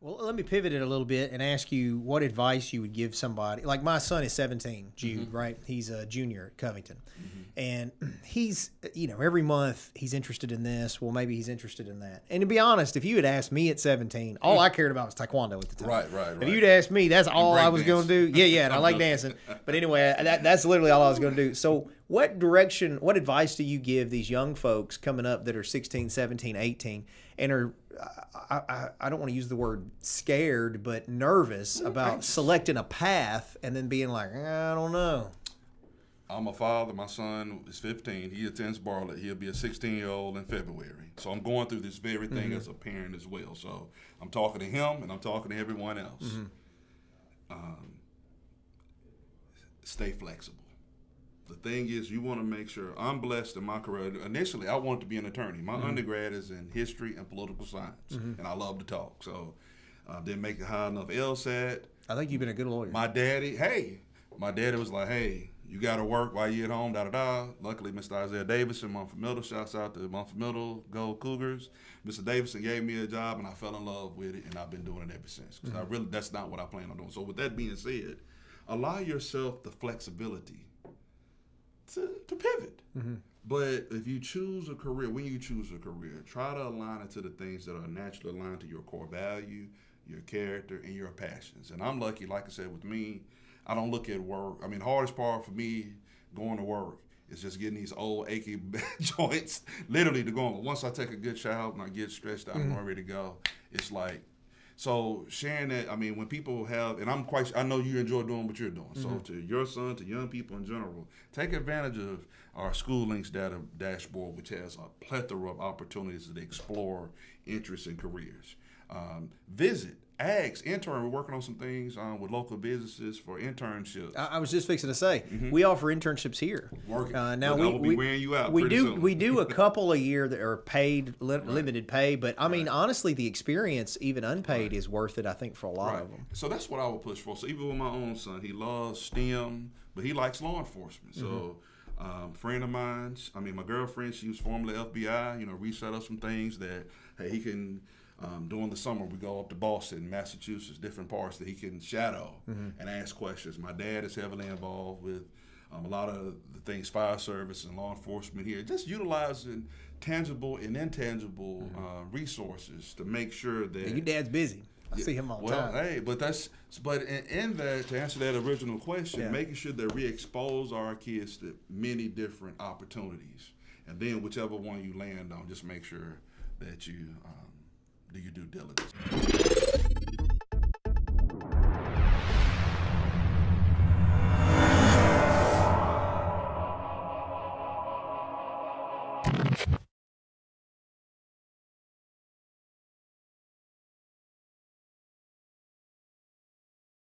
Well, let me pivot it a little bit and ask you what advice you would give somebody. Like my son is 17, Jude, right? He's a junior at Covington. And he's, every month he's interested in this. Well, maybe he's interested in that. And to be honest, if you had asked me at 17, all I cared about was taekwondo at the time. Right. If you'd asked me, that's all I was going to do. Yeah, and I like dancing. But anyway, that's literally all I was going to do. So what advice do you give these young folks coming up that are 16, 17, 18 and are, I don't want to use the word scared, but nervous about selecting a path and then being like, I don't know. I'm a father. My son is 15. He attends Bartlett. He'll be a 16-year-old in February. So I'm going through this very thing as a parent as well. So I'm talking to him and I'm talking to everyone else. Stay flexible. The thing is, you want to make sure. I'm blessed in my career. Initially, I wanted to be an attorney. My undergrad is in history and political science, and I love to talk. So didn't make it high enough LSAT. I think you've been a good lawyer. My daddy was like, hey, you got to work while you're at home, da-da-da. Luckily, Mr. Isaiah Davidson, Mumford Middle, shouts out to Mumford Middle, Gold Cougars. Mr. Davidson gave me a job, and I fell in love with it, and I've been doing it ever since. Because that's not what I plan on doing. So with that being said, allow yourself the flexibility to pivot. But if you choose a career, when you choose a career, try to align it to the things that are naturally aligned to your core value, your character, and your passions. And I'm lucky, like I said, with me, I don't look at work. I mean, the hardest part for me going to work is just getting these old achy joints literally to go on. Once I take a good shower and I get stretched out and I'm ready to go, it's like, so sharing that, I mean, when people have, and I know you enjoy doing what you're doing. So to your son, to young people in general, take advantage of our School Links data dashboard, which has a plethora of opportunities to explore interests and careers. Visit, ask, intern. We're working on some things with local businesses for internships. I was just fixing to say, we offer internships here. Now we will be wearing you out. We do a couple a year that are paid, limited pay, but I mean, honestly, the experience, even unpaid, is worth it, I think, for a lot of them. So that's what I would push for. So even with my own son, he loves STEM, but he likes law enforcement. So friend of mine, my girlfriend, she was formerly FBI, reached out some things that, hey, he can, during the summer, we go up to Boston, Massachusetts, different parts that he can shadow and ask questions. My dad is heavily involved with a lot of the things, fire service and law enforcement here, just utilizing tangible and intangible resources to make sure that... Your dad's busy. I see him all the time. Hey, but in that, to answer that original question, making sure that we expose our kids to many different opportunities. And then whichever one you land on, just make sure that you do your due diligence.